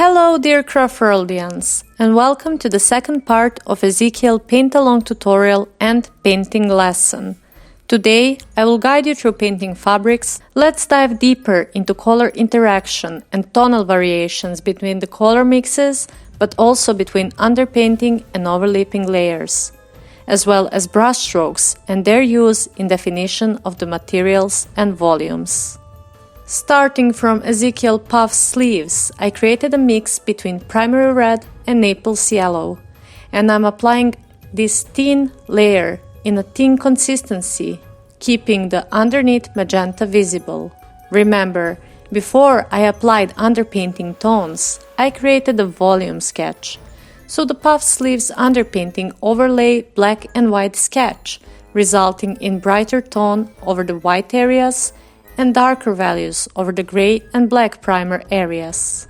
Hello dear Craftworldians, and welcome to the second part of Ezekiel paint-along tutorial and painting lesson. Today I will guide you through painting fabrics. Let's dive deeper into color interaction and tonal variations between the color mixes, but also between underpainting and overlapping layers, as well as brushstrokes and their use in definition of the materials and volumes. Starting from Ezekiel Puff sleeves, I created a mix between primary red and Naples yellow, and I'm applying this thin layer in a thin consistency, keeping the underneath magenta visible. Remember, before I applied underpainting tones, I created a volume sketch, so the puff sleeves underpainting overlay black and white sketch, resulting in brighter tone over the white areas and darker values over the gray and black primer areas.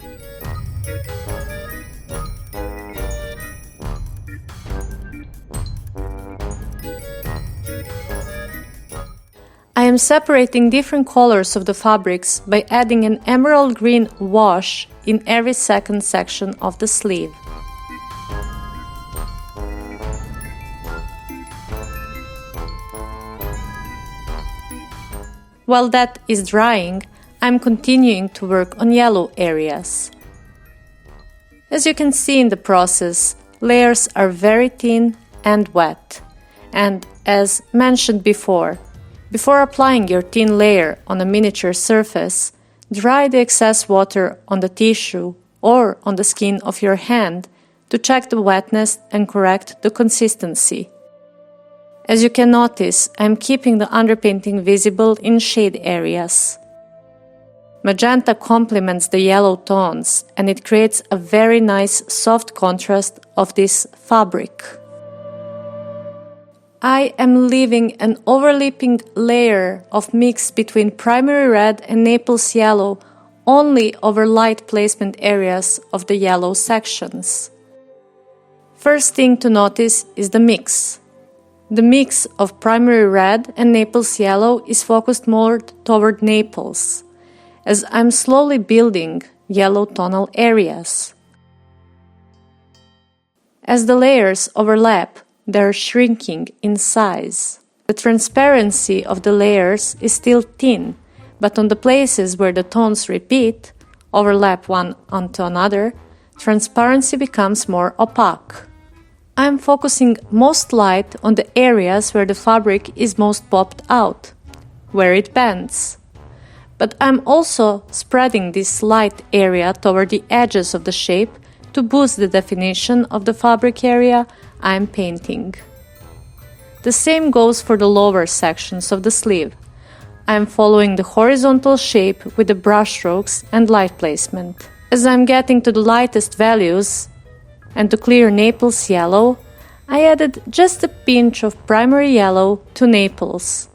I am separating different colors of the fabrics by adding an emerald green wash in every second section of the sleeve. While that is drying, I'm continuing to work on yellow areas. As you can see in the process, layers are very thin and wet. And as mentioned before applying your thin layer on a miniature surface, dry the excess water on the tissue or on the skin of your hand to check the wetness and correct the consistency. As you can notice, I'm keeping the underpainting visible in shade areas. Magenta complements the yellow tones and it creates a very nice soft contrast of this fabric. I am leaving an overlapping layer of mix between primary red and Naples yellow only over light placement areas of the yellow sections. First thing to notice is the mix. The mix of primary red and Naples yellow is focused more toward Naples, as I'm slowly building yellow tonal areas. As the layers overlap, they're shrinking in size. The transparency of the layers is still thin, but on the places where the tones repeat, overlap one onto another, transparency becomes more opaque. I'm focusing most light on the areas where the fabric is most popped out, where it bends. But I'm also spreading this light area toward the edges of the shape to boost the definition of the fabric area I'm painting. The same goes for the lower sections of the sleeve. I'm following the horizontal shape with the brushstrokes and light placement. As I'm getting to the lightest values, and to clear Naples yellow, I added just a pinch of primary yellow to Naples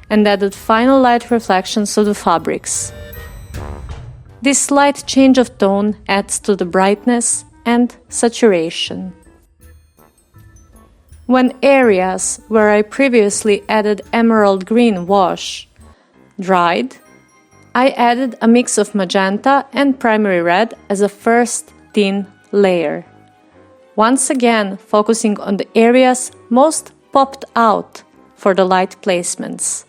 and added final light reflections of the fabrics. This slight change of tone adds to the brightness and saturation. When areas where I previously added emerald green wash dried, I added a mix of magenta and primary red as a first thin layer. Once again, focusing on the areas most popped out for the light placements.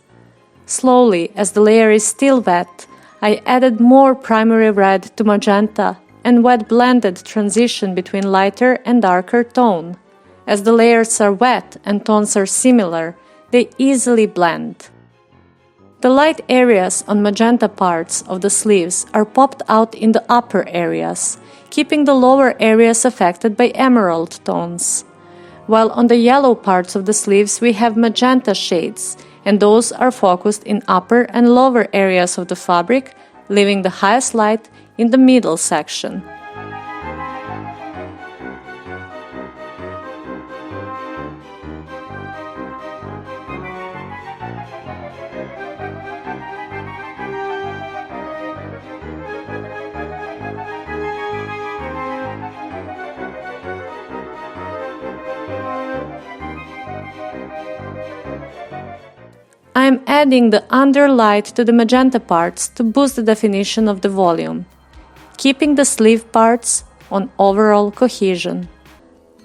Slowly, as the layer is still wet, I added more primary red to magenta and wet blended transition between lighter and darker tone. As the layers are wet and tones are similar, they easily blend. The light areas on magenta parts of the sleeves are popped out in the upper areas, keeping the lower areas affected by emerald tones. While on the yellow parts of the sleeves we have magenta shades, and those are focused in upper and lower areas of the fabric, leaving the highest light in the middle section. I'm adding the underlight to the magenta parts to boost the definition of the volume. keeping the sleeve parts on overall cohesion.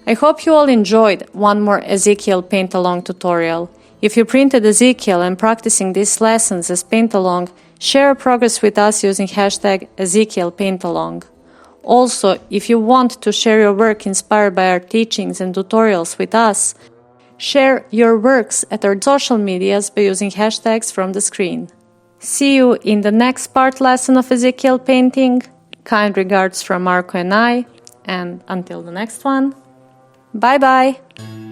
I hope you all enjoyed one more Ezekiel paint-along tutorial. If you printed Ezekiel and practicing these lessons as paint-along, share progress with us using hashtag #EzekielPaintAlong. Also, if you want to share your work inspired by our teachings and tutorials with us, share your works at our social medias by using hashtags from the screen. See you in the next part lesson of Ezekiel painting. Kind regards from Marko and I, and until the next one, bye bye!